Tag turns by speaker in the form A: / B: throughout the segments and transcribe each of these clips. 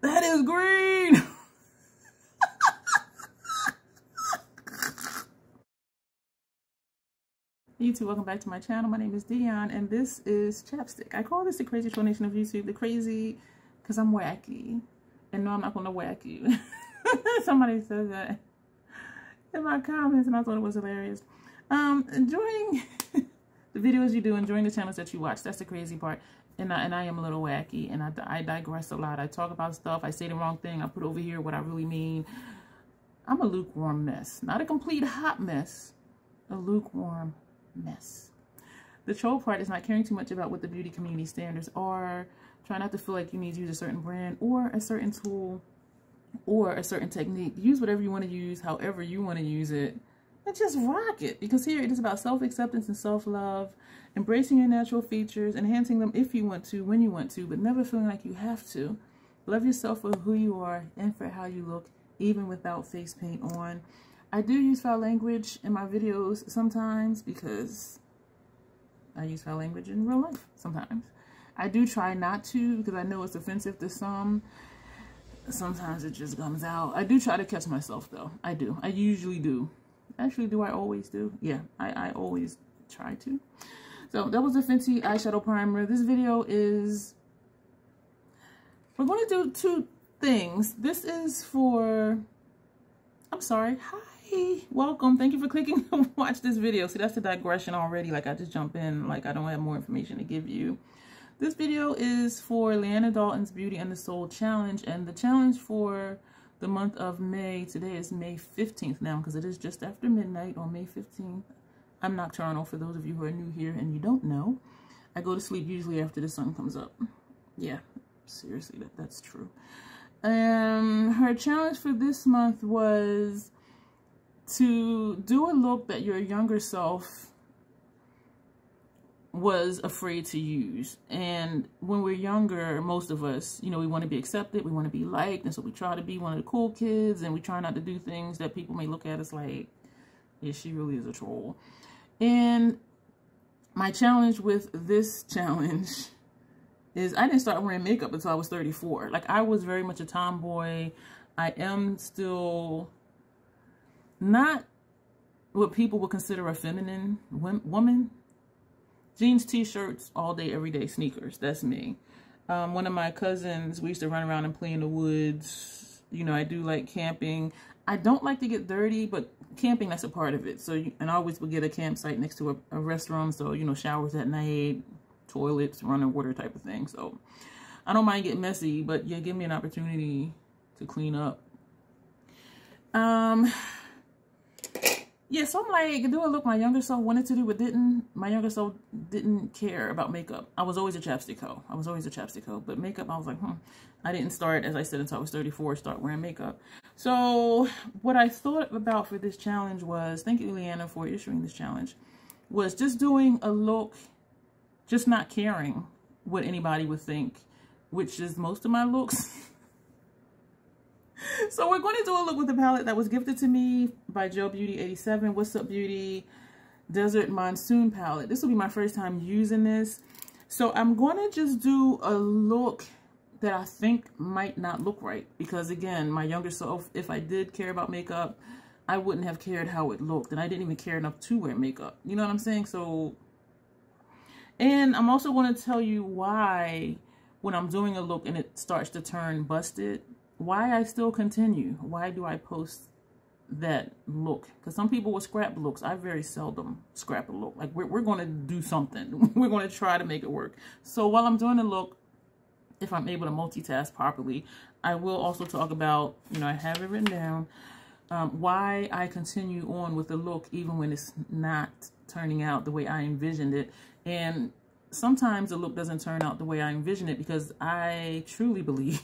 A: That is green. YouTube, welcome back to my channel. My name is Dion, and this is Chapstick. I call this the crazy explanation of YouTube. The crazy, because I'm wacky. And no, I'm not going to whack you. Somebody said that in my comments, and I thought it was hilarious. Enjoying the videos you do, enjoying the channels that you watch. That's the crazy part. And I am a little wacky, and I digress a lot. I talk about stuff. I say the wrong thing. I put over here what I really mean. I'm a lukewarm mess. Not a complete hot mess. A lukewarm mess. The troll part is not caring too much about what the beauty community standards are. Try not to feel like you need to use a certain brand or a certain tool or a certain technique. Use whatever you want to use, however you want to use it, and just rock it. Because here it is about self-acceptance and self-love, embracing your natural features, enhancing them if you want to, when you want to, but never feeling like you have to. Love yourself for who you are and for how you look, even without face paint on. I do use foul language in my videos sometimes because I use foul language in real life sometimes. I do try not to because I know it's offensive to some. Sometimes it just comes out. I do try to catch myself though. I do. I usually do. Actually, do I always do? Yeah, I always try to. So that was a Fenty eyeshadow primer. This video is, we're going to do two things. This is for, I'm sorry, hi. Welcome. Thank you for clicking to watch this video. See, that's the digression already. Like I just jump in like I don't have more information to give you. This video is for Leanna Dalton's Beauty and the Soul Challenge, and the challenge for the month of May. Today is May 15th now because it is just after midnight on May 15th. I'm nocturnal for those of you who are new here and you don't know. I go to sleep usually after the sun comes up. Yeah, seriously, that's true. Her challenge for this month was to do a look that your younger self was afraid to use. And when we're younger, most of us, you know, we want to be accepted, we want to be liked, and so we try to be one of the cool kids, and we try not to do things that people may look at us like, yeah, she really is a troll. And my challenge with this challenge is I didn't start wearing makeup until I was 34. Like, I was very much a tomboy. I am still not what people would consider a feminine woman. Jeans, t-shirts, all day, every day, sneakers. That's me. One of my cousins, we used to run around and play in the woods. You know, I do like camping. I don't like to get dirty, but camping, that's a part of it. So, and I always would get a campsite next to a restroom. So, you know, showers at night, toilets, running water type of thing. So, I don't mind getting messy, but yeah, give me an opportunity to clean up. Yeah, so I'm like, do a look my younger self wanted to do, but didn't. My younger self didn't care about makeup. I was always a chapstick hoe. I was always a chapstick hoe. But makeup, I was like, I didn't start, as I said, until I was 34, start wearing makeup. So what I thought about for this challenge was, thank you, Leanna, for issuing this challenge, was just doing a look, just not caring what anybody would think, which is most of my looks. So we're going to do a look with a palette that was gifted to me by Joe Beauty 87. What's Up Beauty Desert Monsoon palette. This will be my first time using this. So I'm going to just do a look that I think might not look right. Because again, my younger self, if I did care about makeup, I wouldn't have cared how it looked. And I didn't even care enough to wear makeup. You know what I'm saying? So, and I'm also going to tell you why when I'm doing a look and it starts to turn busted, why I still continue. Why do I post that look? Because some people will scrap looks. I very seldom scrap a look. Like, we're going to do something. We're going to try to make it work. So while I'm doing the look, if I'm able to multitask properly, I will also talk about, you know, I have it written down, why I continue on with the look even when it's not turning out the way I envisioned it. And sometimes the look doesn't turn out the way I envisioned it because I truly believe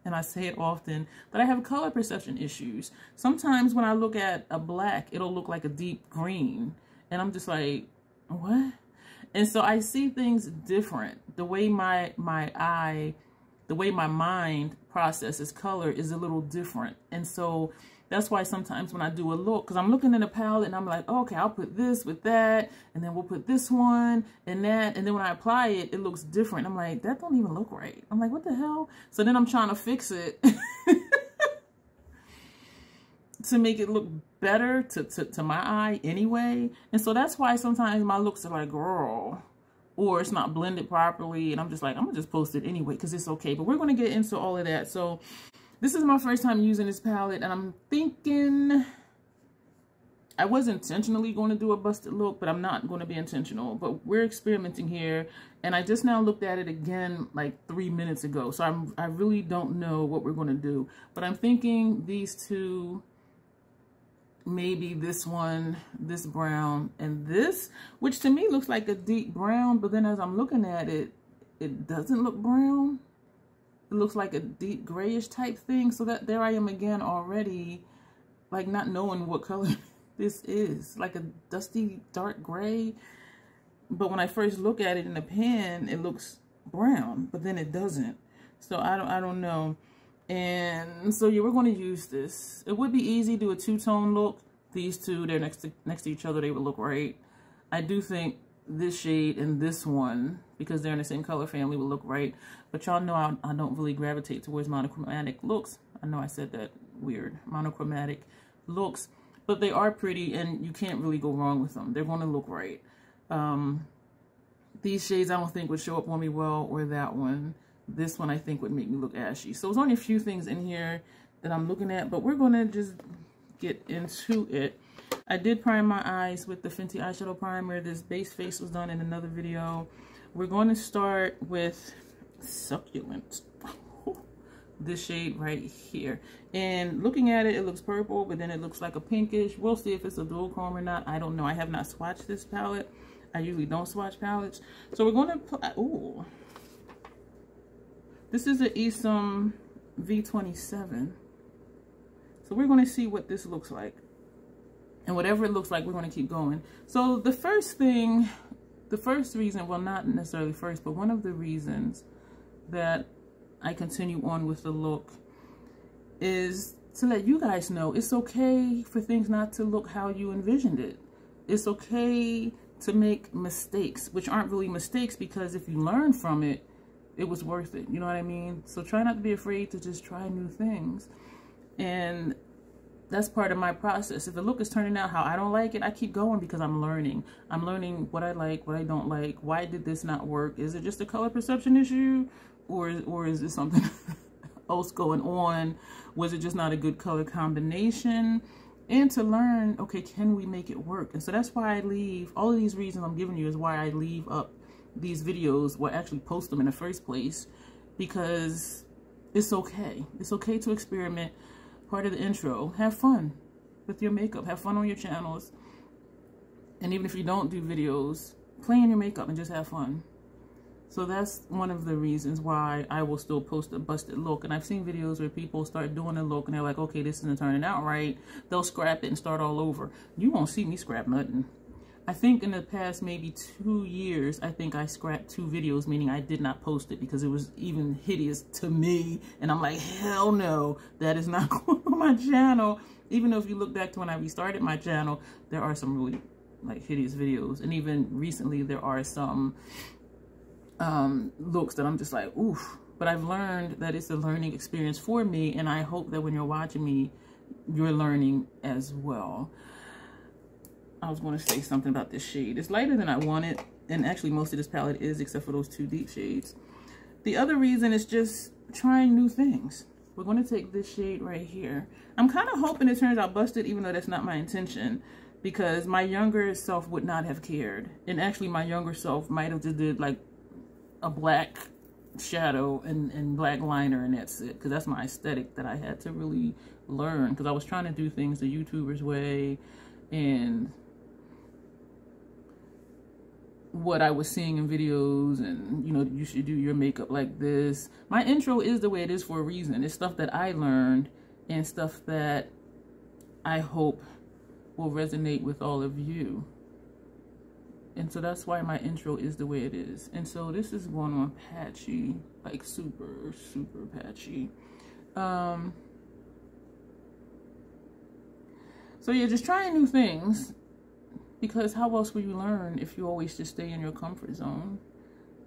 A: and I say it often, that I have color perception issues. Sometimes when I look at a black, it'll look like a deep green. And I'm just like, what? And so I see things different. The way my eye, the way my mind processes color is a little different. And so That's why sometimes when I do a look, because I'm looking in a palette and I'm like, oh, okay, I'll put this with that, and then we'll put this one and that, and then when I apply it, it looks different. I'm like, that don't even look right. I'm like, what the hell? So then I'm trying to fix it to make it look better to my eye anyway. And so that's why sometimes my looks are like, girl, or it's not blended properly, and I'm just like, I'm gonna just post it anyway because it's okay. But we're gonna get into all of that. So this is my first time using this palette, and I'm thinking I was intentionally going to do a busted look, but I'm not going to be intentional. But we're experimenting here, and I just now looked at it again like 3 minutes ago. So I really don't know what we're going to do. But I'm thinking these two, maybe this one, this brown, and this, which to me looks like a deep brown. But then as I'm looking at it, it doesn't look brown. It looks like a deep grayish type thing. So that there I am again already, like not knowing what color this is. Like a dusty dark gray. But when I first look at it in the pen, it looks brown, but then it doesn't. So I don't know. And so yeah, we're going to use this. It would be easy to do a two-tone look. These two, they're next to each other, they would look right. I do think this shade and this one, because they're in the same color family, will look right. But y'all know I don't really gravitate towards monochromatic looks. I know I said that weird. Monochromatic looks. But they are pretty, and you can't really go wrong with them. They're going to look right. These shades I don't think would show up on me well, or that one. This one I think would make me look ashy. So there's only a few things in here that I'm looking at, but we're going to just get into it. I did prime my eyes with the Fenty eyeshadow primer. This base face was done in another video. We're going to start with Succulent. This shade right here. And looking at it, it looks purple, but then it looks like a pinkish. We'll see if it's a dual chrome or not. I don't know. I have not swatched this palette. I usually don't swatch palettes. So we're going to put, ooh. This is an Esom V27. So we're going to see what this looks like. And whatever it looks like, we're going to keep going. So the first thing, the first reason, well, not necessarily first, but one of the reasons that I continue on with the look is to let you guys know it's okay for things not to look how you envisioned it. It's okay to make mistakes, which aren't really mistakes, because if you learn from it, it was worth it. You know what I mean? So try not to be afraid to just try new things. And that's part of my process. If the look is turning out how I don't like it, I keep going because I'm learning. I'm learning what I like, what I don't like. Why did this not work? Is it just a color perception issue? Or is it something else going on? Was it just not a good color combination? And to learn, okay, can we make it work? And so that's why I leave, all of these reasons I'm giving you is why I leave up these videos, or actually post them in the first place, because it's okay. It's okay to experiment. Part of the intro, have fun with your makeup, have fun on your channels. And even if you don't do videos, play in your makeup and just have fun. So that's one of the reasons why I will still post a busted look. And I've seen videos where people start doing a look and they're like, okay, this isn't turning out right. They'll scrap it and start all over. You won't see me scrap nothing. I think in the past maybe 2 years, I think I scrapped 2 videos, meaning I did not post it because it was even hideous to me. And I'm like, hell no, that is not going on my channel. Even though if you look back to when I restarted my channel, there are some really like hideous videos. And even recently there are some looks that I'm just like, oof. But I've learned that it's a learning experience for me. And I hope that when you're watching me, you're learning as well. I was going to say something about this shade. It's lighter than I wanted, and actually most of this palette is, except for those 2 deep shades. The other reason is just trying new things. We're going to take this shade right here. I'm kind of hoping it turns out busted, even though that's not my intention, because my younger self would not have cared. And actually my younger self might have just did like a black shadow and black liner, and that's it, because that's my aesthetic that I had to really learn, because I was trying to do things the YouTuber's way, and what I was seeing in videos, and you know, you should do your makeup like this. My intro is the way it is for a reason. It's stuff that I learned and stuff that I hope will resonate with all of you. And so that's why my intro is the way it is. And so this is going on patchy, like super, super patchy. So yeah, just trying new things, because how else will you learn if you always just stay in your comfort zone?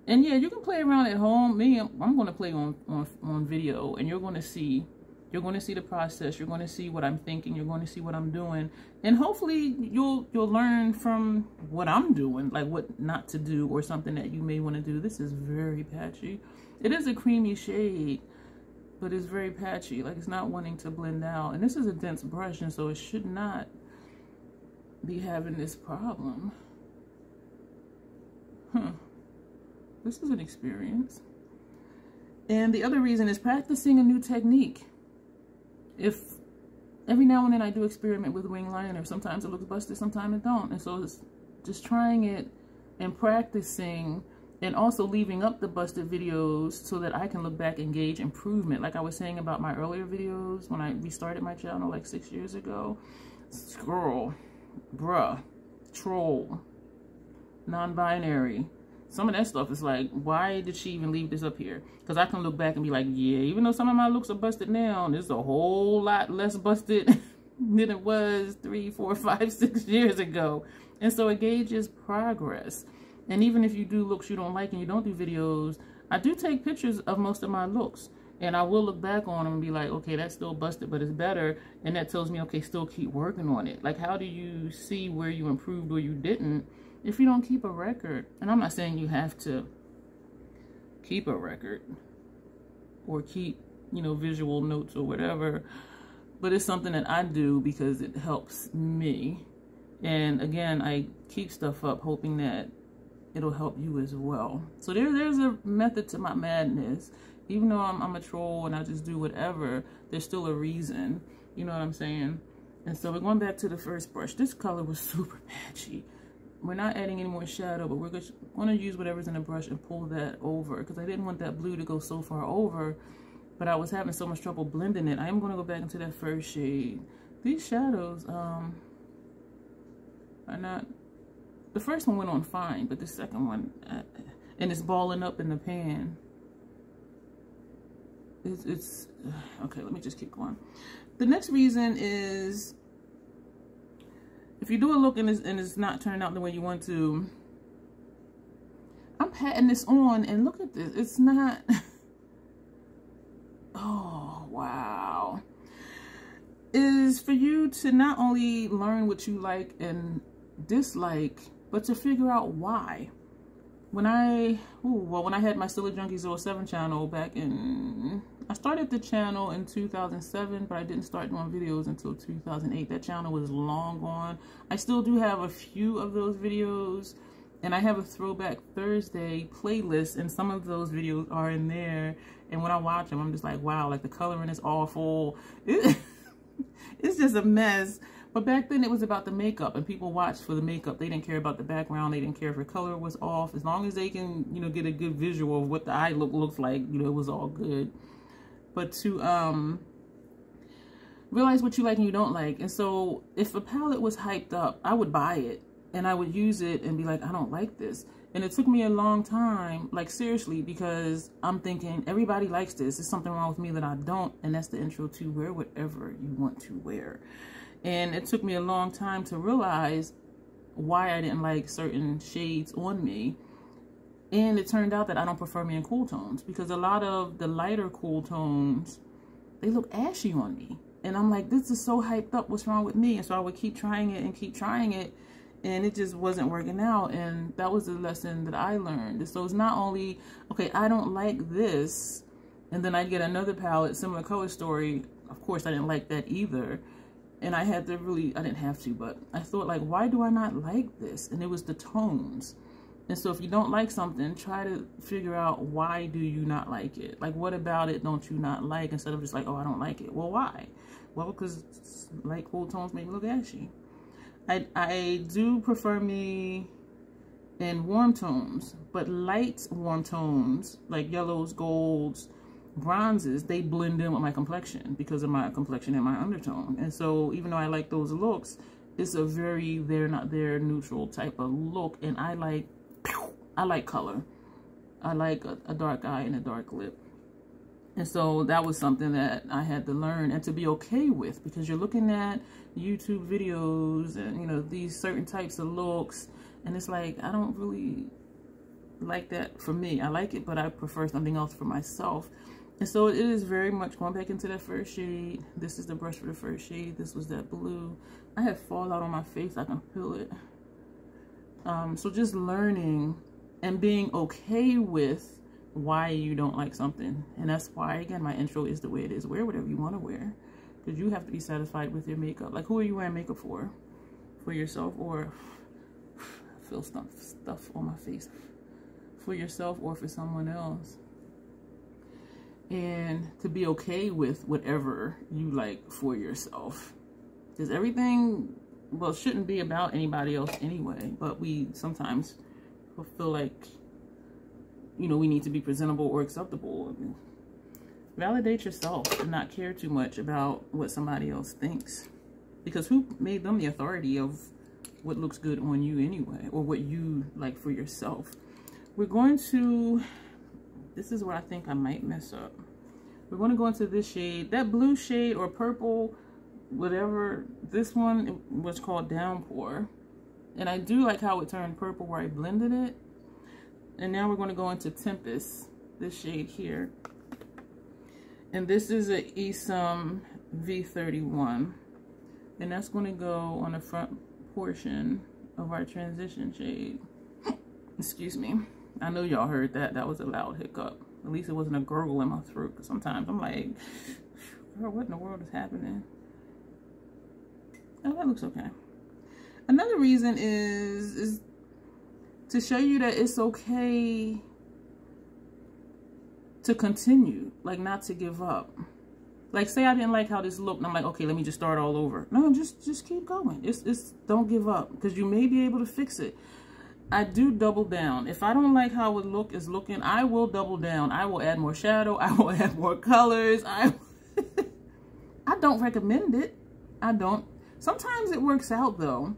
A: And yeah, you can play around at home. Me, I'm going to play on video, and you're going to see the process. You're going to see what I'm thinking. You're going to see what I'm doing, and hopefully you'll learn from what I'm doing, like what not to do or something that you may want to do. This is very patchy. It is a creamy shade, but it's very patchy. Like, it's not wanting to blend out. And this is a dense brush, and so it should not be having this problem. This is an experience. And the other reason is practicing a new technique. If every now and then I do experiment with wing liner, sometimes it looks busted, sometimes it don't. And so it's just trying it and practicing, and also leaving up the busted videos so that I can look back and gauge improvement. Like I was saying about my earlier videos when I restarted my channel like 6 years ago. Girl, bruh, troll, non-binary. Some of that stuff is like, why did she even leave this up here? Because I can look back and be like, yeah, even though some of my looks are busted now, there's a whole lot less busted than it was 3, 4, 5, 6 years ago. And so it gauges progress. And even if you do looks you don't like and you don't do videos, I do take pictures of most of my looks. And I will look back on them and be like, okay, that's still busted, but it's better. And that tells me, okay, still keep working on it. Like, how do you see where you improved or you didn't if you don't keep a record? And I'm not saying you have to keep a record or keep, you know, visual notes or whatever. But it's something that I do because it helps me. And again, I keep stuff up hoping that it'll help you as well. So there's a method to my madness. Even though I'm a troll and I just do whatever, there's still a reason. You know what I'm saying? And so we're going back to the first brush. This color was super patchy. We're not adding any more shadow, but we're just going to use whatever's in the brush and pull that over, because I didn't want that blue to go so far over, but I was having so much trouble blending it. I am going to go back into that first shade. These shadows are not... The first one went on fine, but the second one, and it's balling up in the pan. It's okay, let me just keep going. The next reason is, if you do a look and it's not turning out the way you want to, I'm patting this on, and look at this. It's not... Oh, wow. Is for you to not only learn what you like and dislike, but to figure out why. When I had my Silly Junkie 07 channel back in... I started the channel in 2007, but I didn't start doing videos until 2008. That channel was long gone. I still do have a few of those videos, and I have a Throwback Thursday playlist, and some of those videos are in there. And when I watch them, I'm just like, wow, like the coloring is awful. It's just a mess. But back then it was about the makeup, and people watched for the makeup. They didn't care about the background. They didn't care if the color was off. As long as they can, you know, get a good visual of what the eye looks like, you know, it was all good. But to realize what you like and you don't like. And so if a palette was hyped up, I would buy it and I would use it and be like, I don't like this. And it took me a long time, like seriously, because I'm thinking everybody likes this. There's something wrong with me that I don't. And that's the intro to wear whatever you want to wear. And it took me a long time to realize why I didn't like certain shades on me. And it turned out that I don't prefer me in cool tones, because a lot of the lighter cool tones, they look ashy on me. And I'm like, this is so hyped up. What's wrong with me? And so I would keep trying it and keep trying it. And it just wasn't working out. And that was the lesson that I learned. So it's not only, okay, I don't like this, and then I'd get another palette, similar color story. Of course, I didn't like that either. And I had to really, I didn't have to, but I thought, like, why do I not like this? And it was the tones. And so if you don't like something, try to figure out, why do you not like it? Like, what about it don't you not like, instead of just like, oh, I don't like it. Well, why? Well, because light cool tones make me look ashy. I do prefer me in warm tones, but light warm tones, like yellows, golds, bronzes, they blend in with my complexion because of my complexion and my undertone. And so even though I like those looks, it's a very they're not there neutral type of look. And I like color. I like a dark eye and a dark lip. And so that was something that I had to learn and to be okay with, because you're looking at YouTube videos and, you know, these certain types of looks, and it's like, I don't really like that for me. I like it, but I prefer something else for myself. And so it is very much going back into that first shade. This is the brush for the first shade. This was that blue. I have fallout on my face. I can feel it. So just learning and being okay with why you don't like something. And that's why, again, my intro is the way it is. Wear whatever you want to wear, because you have to be satisfied with your makeup. Like, who are you wearing makeup for? For yourself, or I feel stuff on my face. For yourself or for someone else. And to be okay with whatever you like for yourself, because everything, well, shouldn't be about anybody else anyway, but we sometimes feel like, you know, we need to be presentable or acceptable. Validate yourself and not care too much about what somebody else thinks, because who made them the authority of what looks good on you anyway, or what you like for yourself. We're going to, this is where I think I might mess up. We're going to go into this shade, that blue shade or purple, whatever. This one was called Downpour. And I do like how it turned purple where I blended it. And now we're going to go into Tempest, this shade here. And this is a Isom V31. And that's going to go on the front portion of our transition shade. Excuse me. I know y'all heard that. That was a loud hiccup. At least it wasn't a gurgle in my throat, because sometimes I'm like, girl, what in the world is happening? Oh, that looks okay. Another reason is to show you that it's okay to continue, like not to give up. Like, say I didn't like how this looked, and I'm like, okay, let me just start all over. No, just keep going. It's don't give up, because you may be able to fix it. I do double down. If I don't like how it is looking, I will double down. I will add more shadow. I will add more colors. I don't recommend it. I don't. Sometimes it works out though,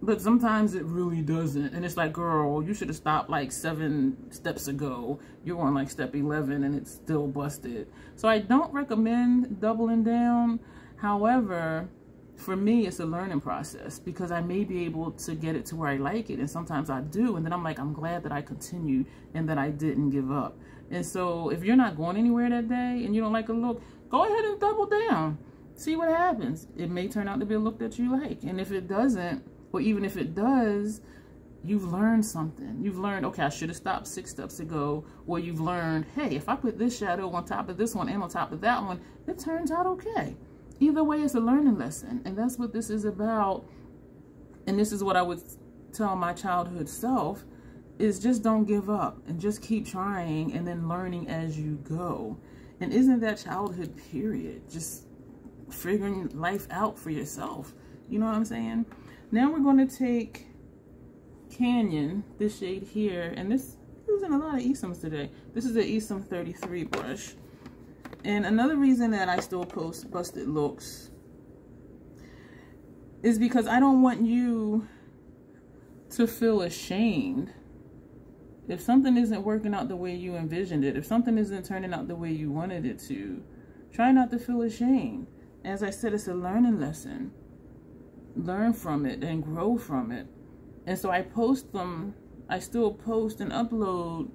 A: but sometimes it really doesn't. And it's like, girl, you should have stopped like 7 steps ago. You're on like step 11 and it's still busted. So I don't recommend doubling down. However, for me, it's a learning process, because I may be able to get it to where I like it. And sometimes I do. And then I'm like, I'm glad that I continued and that I didn't give up. And so if you're not going anywhere that day and you don't like a look, go ahead and double down. See what happens. It may turn out to be a look that you like. And if it doesn't, or even if it does, you've learned something. You've learned, okay, I should have stopped 6 steps ago. Or you've learned, hey, if I put this shadow on top of this one and on top of that one, it turns out okay. Either way, it's a learning lesson. And that's what this is about. And this is what I would tell my childhood self, is just don't give up and just keep trying and then learning as you go. And isn't that childhood period? Just figuring life out for yourself. You know what I'm saying? Now we're going to take Canyon, this shade here. And this, I'm using a lot of Isoms today. This is the Isom 33 brush. And another reason that I still post busted looks is because I don't want you to feel ashamed if something isn't working out the way you envisioned it. If something isn't turning out the way you wanted it to, try not to feel ashamed. As I said, it's a learning lesson. Learn from it and grow from it. And so I post them. I still post and upload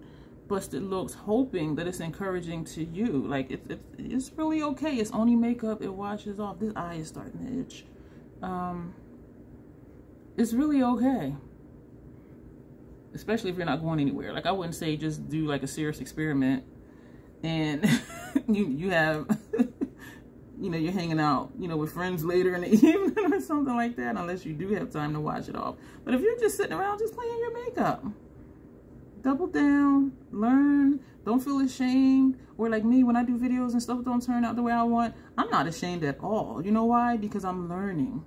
A: busted looks, hoping that it's encouraging to you. Like, it's really okay. It's only makeup. It washes off. This eye is starting to itch. It's really okay, especially if you're not going anywhere. Like, I wouldn't say just do like a serious experiment and you have you know, you're hanging out, you know, with friends later in the evening or something like that, unless you do have time to wash it off. But if you're just sitting around just playing your makeup, double down, learn, don't feel ashamed. Or like me, when I do videos and stuff don't turn out the way I want, I'm not ashamed at all. You know why? Because I'm learning.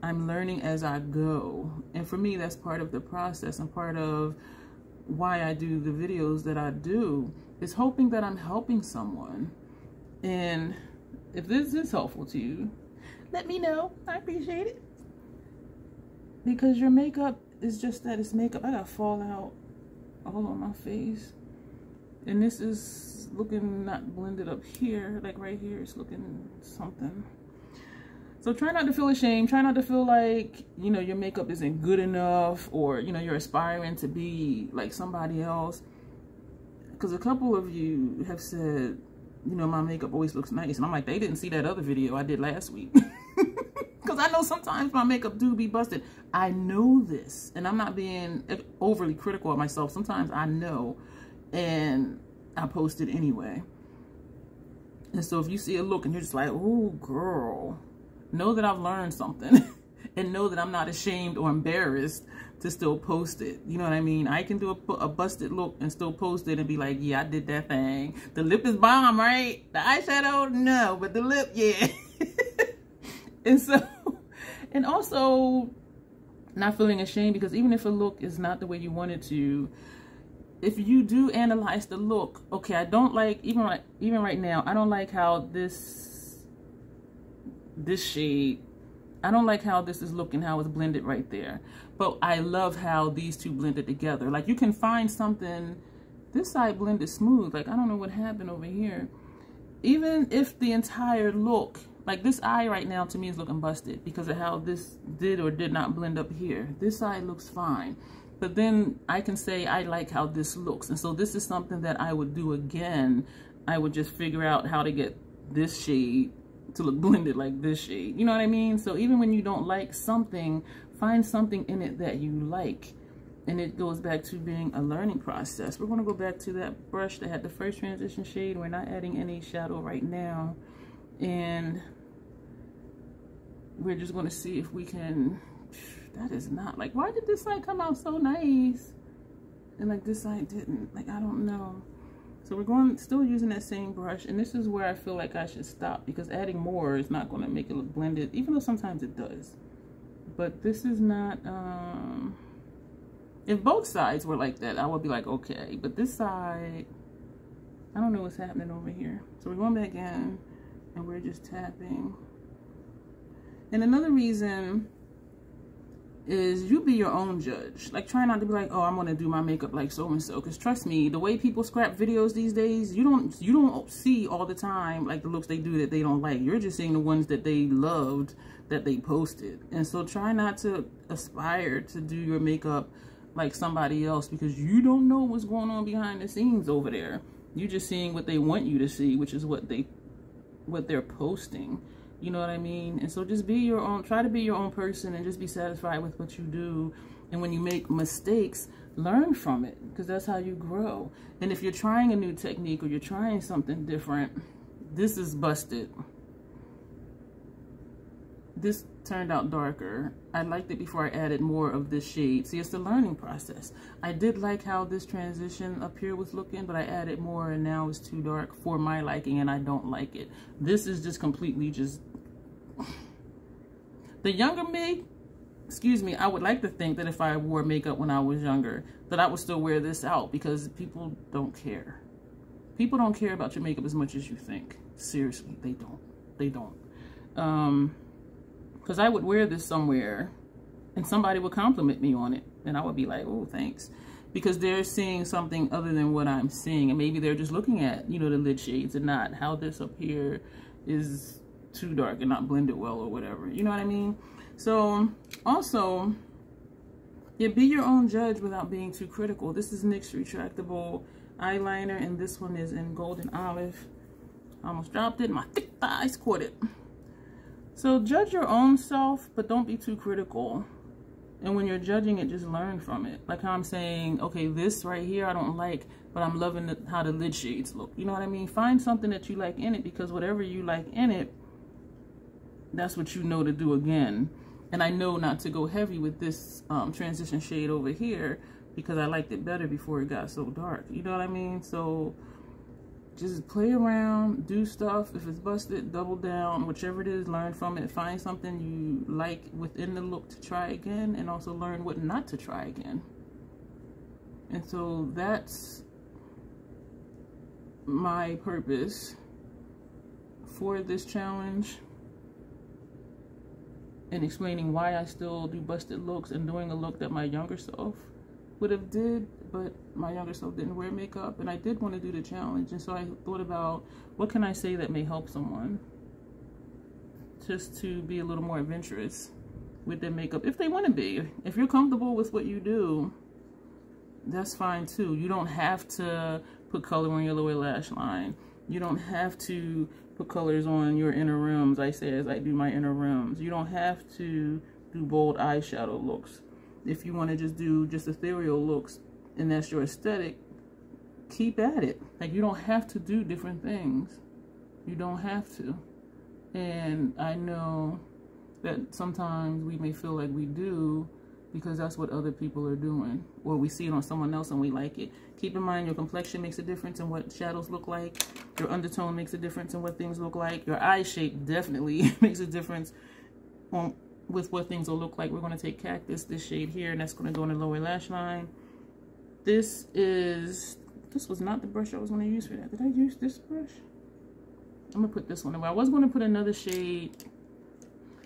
A: I'm learning as I go. And for me, that's part of the process and part of why I do the videos that I do, is hoping that I'm helping someone. And if this is helpful to you, let me know. I appreciate it. Because your makeup is just that, it's makeup. I got fallout all on my face. And this is looking not blended up here. Like right here, it's looking something. So try not to feel ashamed. Try not to feel like, you know, your makeup isn't good enough, or, you know, you're aspiring to be like somebody else. Because a couple of you have said, you know, my makeup always looks nice. And I'm like, they didn't see that other video I did last week. Because I know sometimes my makeup do be busted. I know this. And I'm not being overly critical of myself. Sometimes I know. And I post it anyway. And so if you see a look and you're just like, oh, girl, know that I've learned something. And know that I'm not ashamed or embarrassed to still post it. You know what I mean? I can do a busted look and still post it and be like, yeah, I did that thing. The lip is bomb, right? The eyeshadow, no, but the lip, yeah. And so, and also not feeling ashamed, because even if a look is not the way you want it to, if you do analyze the look, okay, I don't like, even right now, I don't like how this shade, I don't like how this is looking, how it's blended right there. But I love how these two blended together. Like, you can find something, this side blended smooth. Like, I don't know what happened over here. Even if the entire look, like this eye right now to me is looking busted because of how this did or did not blend up here. This side looks fine. But then I can say I like how this looks. And so this is something that I would do again. I would just figure out how to get this shade to look blended like this shade. You know what I mean? So even when you don't like something, find something in it that you like. And it goes back to being a learning process. We're going to go back to that brush that had the first transition shade. We're not adding any shadow right now. And we're just going to see if we can... That is not... Like, why did this side come out so nice? And like this side didn't. Like, I don't know. So we're going, still using that same brush. And this is where I feel like I should stop, because adding more is not going to make it look blended, even though sometimes it does. But this is not... If both sides were like that, I would be like, okay. But this side, I don't know what's happening over here. So we're going back in, and we're just tapping. And another reason is you be your own judge. Like, try not to be like, oh, I'm going to do my makeup like so-and-so. Because trust me, the way people scrap videos these days, you don't see all the time, like, the looks they do that they don't like. You're just seeing the ones that they loved, that they posted. And so try not to aspire to do your makeup like somebody else, because you don't know what's going on behind the scenes over there. You're just seeing what they want you to see, which is what they're posting. You know what I mean? And so just be your own, try to be your own person, and just be satisfied with what you do. And when you make mistakes, learn from it, because that's how you grow. And if you're trying a new technique or you're trying something different, this is busted. This turned out darker. I liked it before I added more of this shade. See, it's the learning process. I did like how this transition up here was looking, but I added more and now it's too dark for my liking, and I don't like it. This is just completely just... The younger me, excuse me, I would like to think that if I wore makeup when I was younger, that I would still wear this out, because people don't care. People don't care about your makeup as much as you think. Seriously, they don't. They don't. Because I would wear this somewhere and somebody would compliment me on it, and I would be like, oh, thanks. Because they're seeing something other than what I'm seeing, and maybe they're just looking at, you know, the lid shades and not how this up here is too dark and not blended well or whatever. You know what I mean? So also, yeah, be your own judge without being too critical. This is NYX retractable eyeliner, and this one is in Golden Olive. I almost dropped it. My thick thighs caught it. So judge your own self, but don't be too critical. And when you're judging it, just learn from it. Like how I'm saying, okay, this right here I don't like, but I'm loving how the lid shades look. You know what I mean? Find something that you like in it, because whatever you like in it, that's what you know to do again. And I know not to go heavy with this transition shade over here, because I liked it better before it got so dark. You know what I mean? So just play around, do stuff. If it's busted, double down, whichever it is, learn from it. Find something you like within the look to try again, and also learn what not to try again. And so that's my purpose for this challenge, and explaining why I still do busted looks and doing a look that my younger self would have did, but my my younger self didn't wear makeup, and I did want to do the challenge. And so I thought about, what can I say that may help someone just to be a little more adventurous with their makeup, if they want to be. If you're comfortable with what you do, that's fine too. You don't have to put color on your lower lash line. You don't have to put colors on your inner rims, I say as I do my inner rims. You don't have to do bold eyeshadow looks. If you want to just do just ethereal looks and that's your aesthetic, keep at it. Like, you don't have to do different things. You don't have to. And I know that sometimes we may feel like we do because that's what other people are doing, or we see it on someone else and we like it. Keep in mind, your complexion makes a difference in what shadows look like. Your undertone makes a difference in what things look like. Your eye shape definitely makes a difference with what things will look like. We're going to take Cactus, this shade here, and that's going to go in the lower lash line. This was not the brush I was going to use for that. Did I use this brush? I'm going to put this one away. I was going to put another shade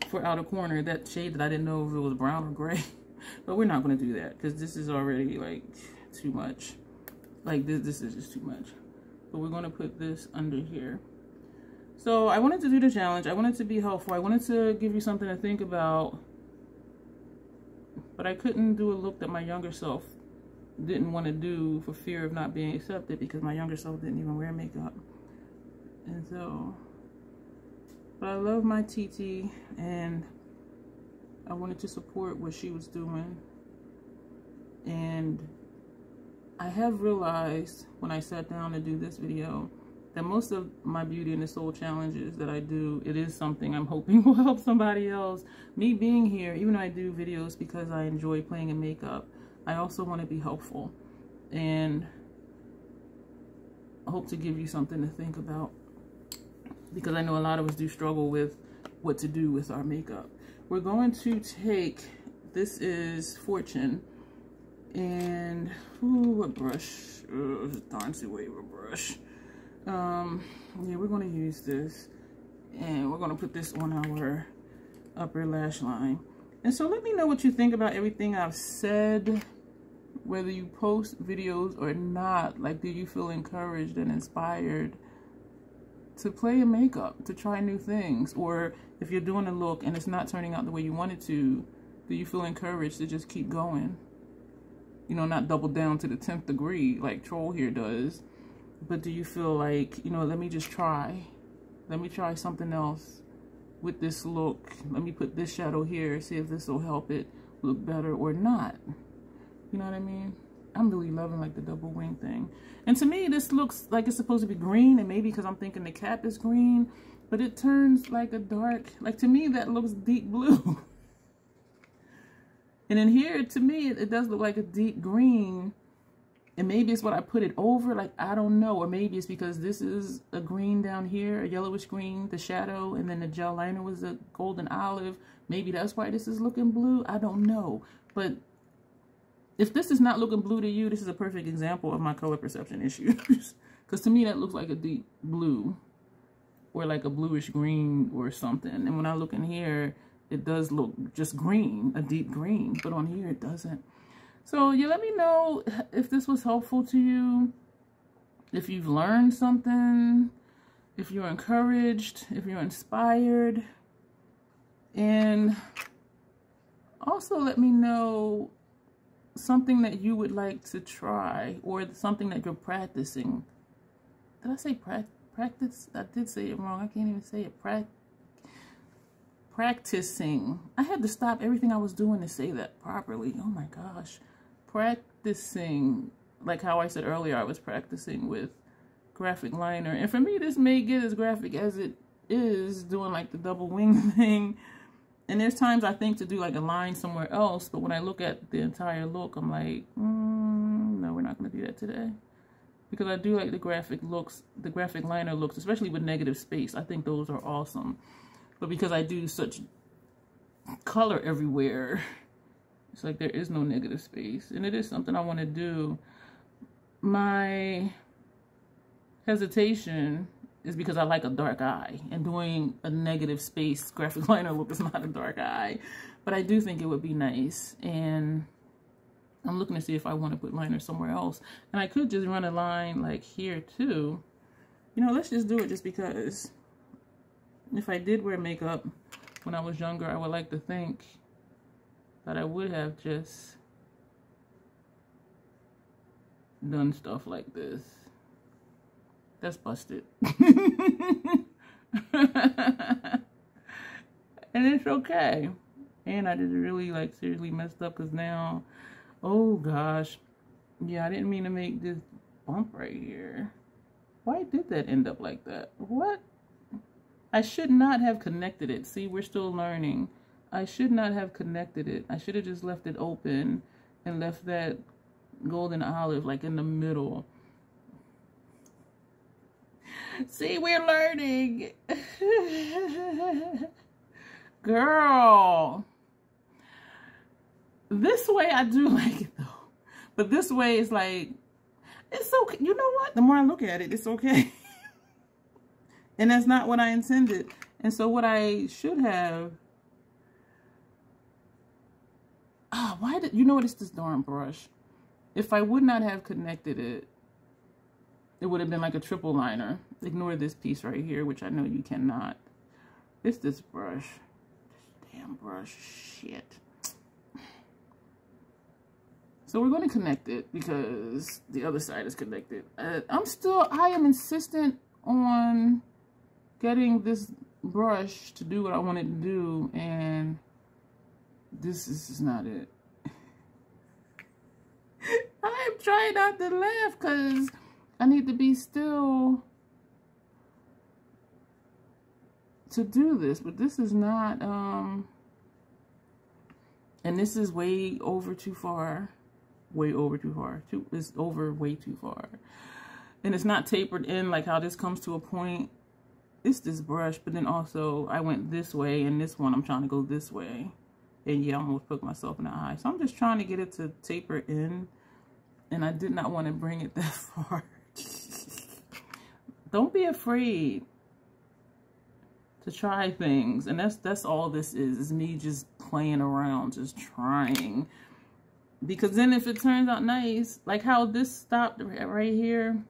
A: for outer corner, that shade that I didn't know if it was brown or gray. But we're not going to do that because this is already like too much. Like this is just too much. But we're going to put this under here. So I wanted to do the challenge. I wanted to be helpful. I wanted to give you something to think about. But I couldn't do a look that my younger self didn't want to do for fear of not being accepted, because my younger self didn't even wear makeup. And so, but I love my TT, and I wanted to support what she was doing. And I have realized when I sat down to do this video that most of my beauty and the soul challenges that I do, it is something I'm hoping will help somebody else. Me being here, even though I do videos because I enjoy playing in makeup, I also want to be helpful, and I hope to give you something to think about, because I know a lot of us do struggle with what to do with our makeup. We're going to take, this is Fortune, and what brush? Darn Suave brush. Yeah, we're going to use this, and we're going to put this on our upper lash line. And so let me know what you think about everything I've said, whether you post videos or not. Like, do you feel encouraged and inspired to play in makeup, to try new things? Or if you're doing a look and it's not turning out the way you want it to, do you feel encouraged to just keep going? You know, not double down to the 10th degree like Troll here does. But do you feel like, you know, let me just try. Let me try something else with this look. Let me put this shadow here, see if this will help it look better or not. You know what I mean? I'm really loving like the double wing thing. And to me, this looks like it's supposed to be green, and maybe because I'm thinking the cap is green, but it turns like a dark, like to me that looks deep blue. And in here, to me, it does look like a deep green. And maybe it's what I put it over, like, I don't know. Or maybe it's because this is a green down here, a yellowish green, the shadow, and then the gel liner was a golden olive. Maybe that's why this is looking blue. I don't know. But if this is not looking blue to you, this is a perfect example of my color perception issues. Because to me, that looks like a deep blue, or like a bluish green or something. And when I look in here, it does look just green, a deep green. But on here, it doesn't. So yeah, let me know if this was helpful to you, if you've learned something, if you're encouraged, if you're inspired. And also let me know something that you would like to try, or something that you're practicing. Did I say practice? I did say it wrong. I can't even say it. Practicing. I had to stop everything I was doing to say that properly. Oh my gosh. Practicing. Like how I said earlier, I was practicing with graphic liner. And for me, this may get as graphic as it is doing like the double wing thing. And there's times I think to do like a line somewhere else, but when I look at the entire look, I'm like, no, we're not going to do that today. Because I do like the graphic looks, the graphic liner looks, especially with negative space. I think those are awesome. But because I do such color everywhere, it's like there is no negative space. And it is something I want to do. My hesitation is because I like a dark eye, and doing a negative space graphic liner look is not a dark eye. But I do think it would be nice. And I'm looking to see if I want to put liner somewhere else. And I could just run a line like here too. You know, let's just do it just because. If I did wear makeup when I was younger, I would like to think that I would have just done stuff like this. That's busted. And it's okay. And I just really like seriously messed up because now, oh gosh. Yeah, I didn't mean to make this bump right here. Why did that end up like that? What? I should not have connected it. See, we're still learning. I should not have connected it. I should have just left it open and left that golden olive like in the middle. See, we're learning. Girl. This way I do like it though. But this way is like, it's okay. You know what? The more I look at it, it's okay. And that's not what I intended. And so what I should have... why did... You know what? It's this darn brush. If I would not have connected it, it would have been like a triple liner. Ignore this piece right here, which I know you cannot. It's this brush. This damn brush. Shit. So we're going to connect it because the other side is connected. I am insistent on getting this brush to do what I want it to do, and this is not it. I'm trying not to laugh because I need to be still to do this, but this is not, and this is way over too far. Way over too far. It's over way too far. And it's not tapered in like how this comes to a point. It's this brush, but then also I went this way, and this one I'm trying to go this way. And yeah, I almost poked myself in the eye. So I'm just trying to get it to taper in, and I did not want to bring it that far. Don't be afraid to try things. And that's all this is me just playing around, just trying. Because then if it turns out nice, like how this stopped right here,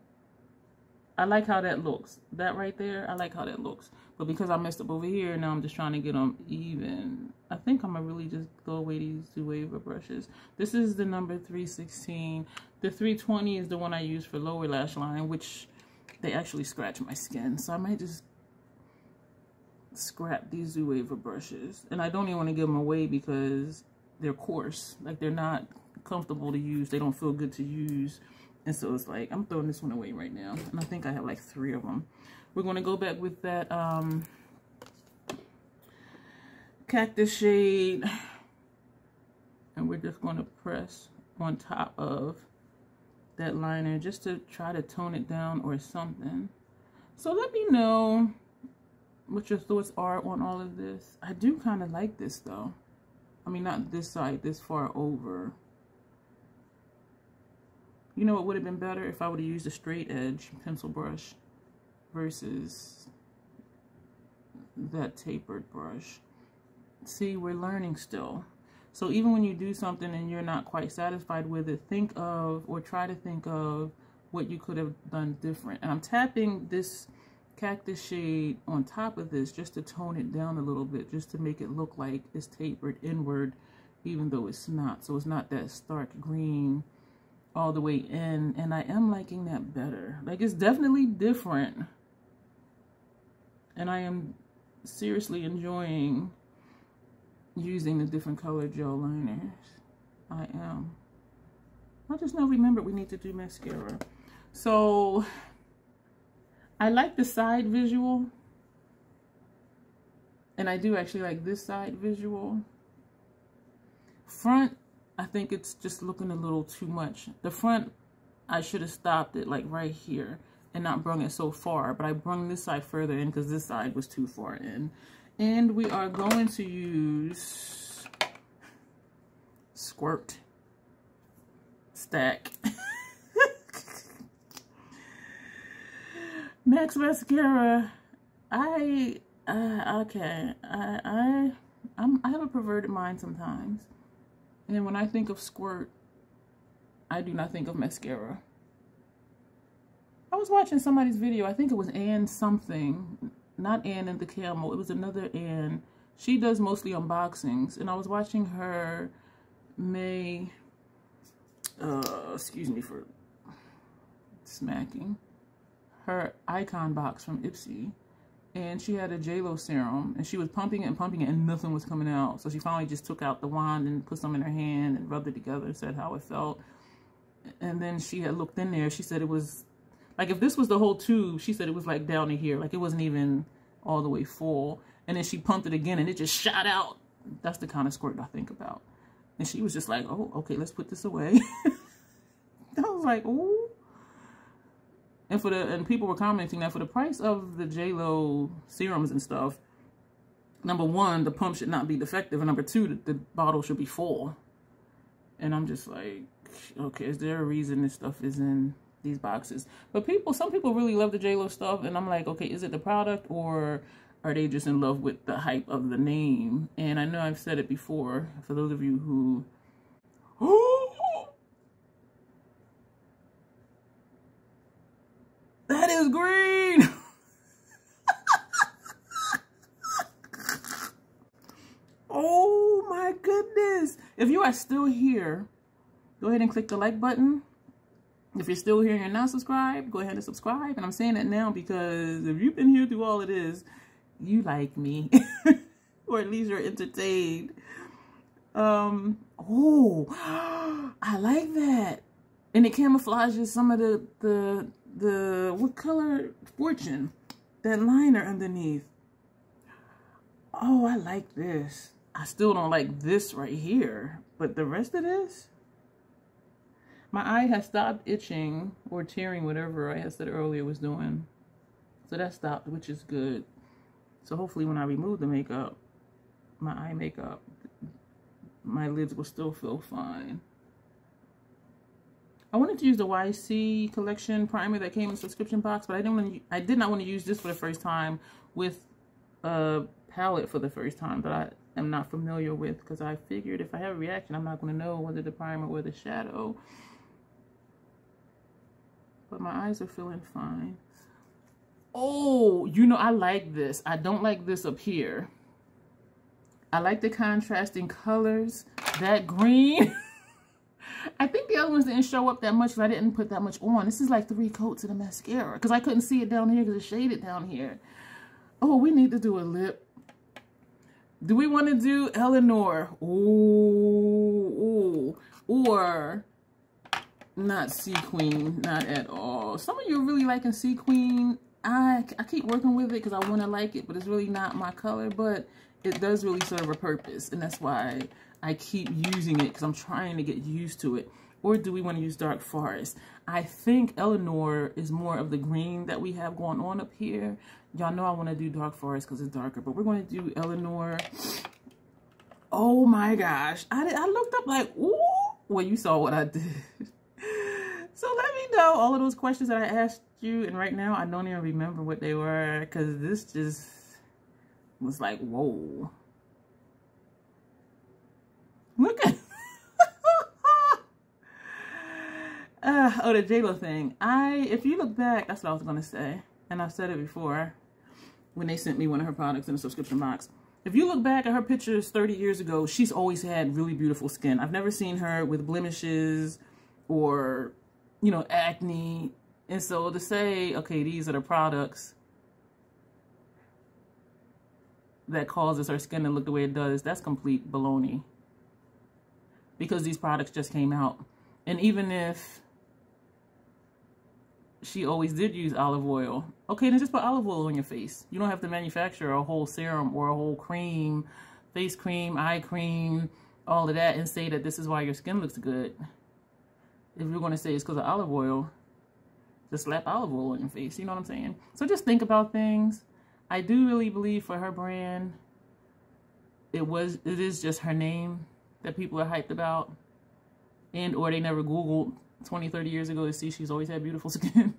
A: I like how that looks. That right there, I like how that looks. But because I messed up over here, now I'm just trying to get them even. I think I'm going to really just throw away these two waver brushes. This is the number 316. The 320 is the one I use for lower lash line, which they actually scratch my skin. So I might just scrap these Zoeva brushes. And I don't even want to give them away because they're coarse. Like, they're not comfortable to use. They don't feel good to use. And so it's like, I'm throwing this one away right now. And I think I have like 3 of them. We're going to go back with that cactus shade. And we're just going to press on top of that liner just to try to tone it down or something. So let me know what your thoughts are on all of this. I do kind of like this though. I mean, not this side, this far over. You know what would have been better if I would have used a straight edge pencil brush versus that tapered brush. See, we're learning still. So even when you do something and you're not quite satisfied with it, think of, or try to think of, what you could have done different. And I'm tapping this cactus shade on top of this just to tone it down a little bit, just to make it look like it's tapered inward, even though it's not. So it's not that stark green all the way in, and I am liking that better. Like, it's definitely different, and I am seriously enjoying using the different colored gel liners. I am. I just now remembered we need to do mascara. So I like the side visual, and I do actually like this side visual. Front, I think it's just looking a little too much. The front, I should have stopped it like right here and not brung it so far, but I brung this side further in because this side was too far in. And we are going to use Squirt Stack Max Mascara. I have a perverted mind sometimes. And when I think of Squirt, I do not think of mascara. I was watching somebody's video. I think it was Ann something. Not Ann and the Camel. It was another Ann. She does mostly unboxings. And I was watching her excuse me for smacking, her Icon box from Ipsy. And she had a JLo serum, and she was pumping it, and nothing was coming out. So she finally just took out the wand and put some in her hand and rubbed it together and said how it felt. And then she had looked in there. She said it was, like, if this was the whole tube, she said it was like down to here. Like, it wasn't even all the way full. And then she pumped it again, and it just shot out. That's the kind of squirt I think about. And she was just like, oh, okay, let's put this away. I was like, ooh. And people were commenting that for the price of the JLo serums and stuff, number one, the pump should not be defective, and number two, the bottle should be full. And I'm just like, okay, is there a reason this stuff is in these boxes? But some people really love the JLo stuff, and I'm like, okay, is it the product, or are they just in love with the hype of the name? And I know I've said it before, for those of you who... That is green! Oh my goodness! If you are still here, go ahead and click the like button. If you're still here and you're not subscribed, go ahead and subscribe. And I'm saying that now because if you've been here through all of this, you like me. Or at least you're entertained. Oh, I like that. And it camouflages some of the what color? Fortune. That liner underneath. Oh, I like this. I still don't like this right here. But the rest of this? My eye has stopped itching or tearing, whatever I had said earlier was doing. So that stopped, which is good. So hopefully when I remove the makeup, my eye makeup, my lids will still feel fine. I wanted to use the YC collection primer that came in the subscription box, but I did not want to use this for the first time with a palette for the first time that I am not familiar with, because I figured if I have a reaction, I'm not going to know whether the primer or the shadow. But my eyes are feeling fine. Oh, you know, I like this. I don't like this up here. I like the contrasting colors. That green. I think the other ones didn't show up that much because I didn't put that much on. This is like 3 coats of the mascara because I couldn't see it down here because it's shaded down here. Oh, we need to do a lip. Do we want to do Eleanor? Ooh. Or not Sea Queen. Not at all. Some of you are really liking Sea Queen. I keep working with it because I want to like it, but it's really not my color. But it does really serve a purpose, and that's why I keep using it, because I'm trying to get used to it. Or do we want to use Dark Forest? I think Eleanor is more of the green that we have going on up here. Y'all know I want to do Dark Forest because it's darker, but we're going to do Eleanor. Oh my gosh. I looked up like, ooh. Well, you saw what I did. So let me know all of those questions that I asked you, and right now I don't even remember what they were, because this just was like, whoa. Look at oh, the JLo thing. If you look back, that's what I was gonna say, and I've said it before when they sent me one of her products in the subscription box. If you look back at her pictures 30 years ago, she's always had really beautiful skin. I've never seen her with blemishes or, you know, acne. And so to say, okay, these are the products that causes her skin to look the way it does, that's complete baloney. Because these products just came out. And even if she always did use olive oil, okay, then just put olive oil on your face. You don't have to manufacture a whole serum or a whole cream, face cream, eye cream, all of that, and say that this is why your skin looks good. If you're going to say it's because of olive oil, just slap olive oil on your face. You know what I'm saying? So just think about things. I do really believe for her brand, it is just her name that people are hyped about, and or they never Googled 20, 30 years ago to see she's always had beautiful skin.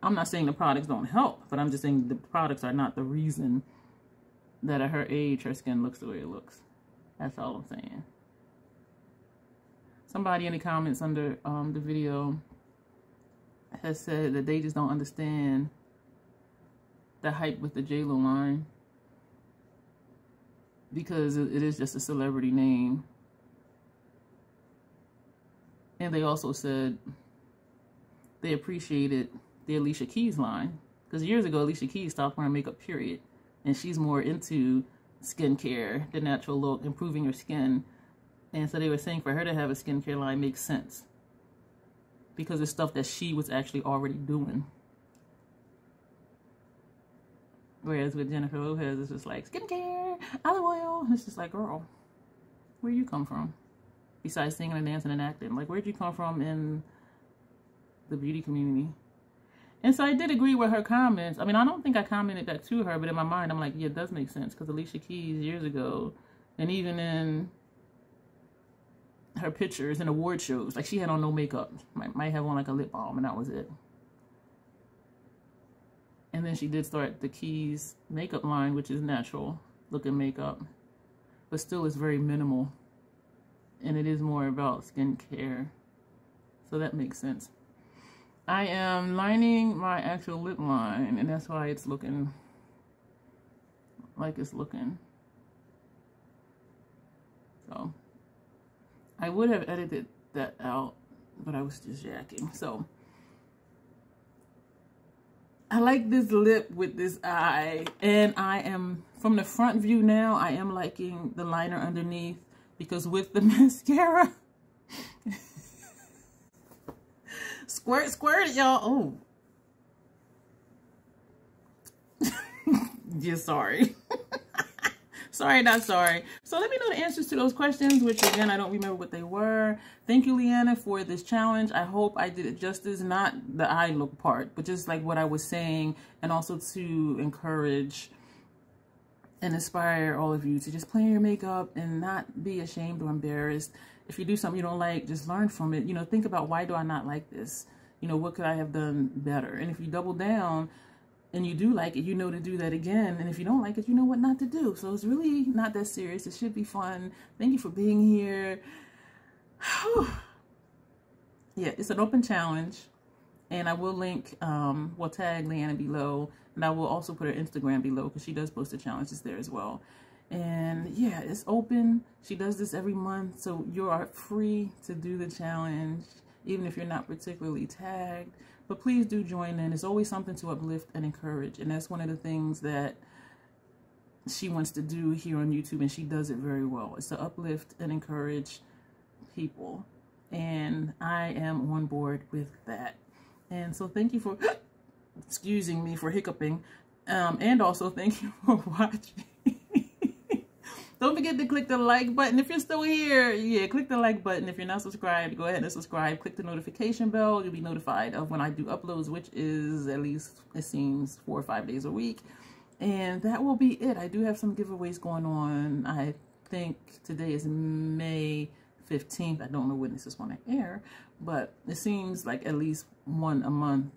A: I'm not saying the products don't help, but I'm just saying the products are not the reason that at her age her skin looks the way it looks. That's all I'm saying. Somebody in the comments under the video has said that they just don't understand the hype with the J.Lo line, because it is just a celebrity name. And they also said they appreciated the Alicia Keys line, because years ago Alicia Keys stopped wearing makeup, period, and she's more into skincare, the natural look, improving your skin. And so they were saying for her to have a skincare line makes sense, because it's stuff that she was actually already doing. Whereas with Jennifer Lopez, it's just like skincare, olive oil. It's just like, girl, where you come from? Besides singing and dancing and acting, like, where'd you come from in the beauty community? And so I did agree with her comments. I mean, I don't think I commented that to her, but in my mind, I'm like, yeah, it does make sense, because Alicia Keys years ago, and even in her pictures and award shows, like, she had on no makeup. Might have on like a lip balm, and that was it. And then she did start the Keys makeup line, which is natural looking makeup, but still is very minimal, and it is more about skincare. So that makes sense. I am lining my actual lip line, and that's why it's looking like it's looking. So I would have edited that out, but I was just yakking. So I like this lip with this eye, and I am, from the front view now, I am liking the liner underneath, because with the mascara, squirt, squirt, y'all. Oh. Yeah, sorry. Sorry, not sorry. So let me know the answers to those questions, which again, I don't remember what they were. Thank you, Leanna, for this challenge. I hope I did it justice, not the eye look part, but just like what I was saying, and also to encourage and inspire all of you to just play your makeup and not be ashamed or embarrassed. If you do something you don't like, just learn from it. You know, think about, why do I not like this? You know, what could I have done better? And if you double down and you do like it, you know to do that again. And if you don't like it, you know what not to do. So it's really not that serious. It should be fun. Thank you for being here. Yeah, it's an open challenge. And I will link, we'll tag Leanna below. And I will also put her Instagram below, because she does post the challenges there as well. And yeah, it's open. She does this every month. So you are free to do the challenge, even if you're not particularly tagged. But please do join in. There's always something to uplift and encourage. And that's one of the things that she wants to do here on YouTube, and she does it very well. It's to uplift and encourage people. And I am on board with that. And so thank you for, excusing me for hiccuping. And also thank you for watching. Don't forget to click the like button if you're still here. Yeah, click the like button. If you're not subscribed, go ahead and subscribe. Click the notification bell. You'll be notified of when I do uploads, which is at least, it seems, 4 or 5 days a week. And that will be it. I do have some giveaways going on. I think today is May 15th. I don't know when this is going to air, but it seems like at least one a month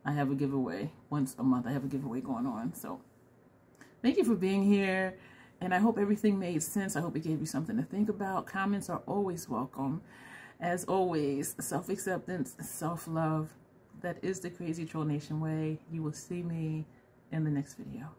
A: I have a giveaway. Once a month I have a giveaway going on. So thank you for being here. And I hope everything made sense. I hope it gave you something to think about. Comments are always welcome. As always, self-acceptance, self-love. That is the Crazy Troll Nation way. You will see me in the next video.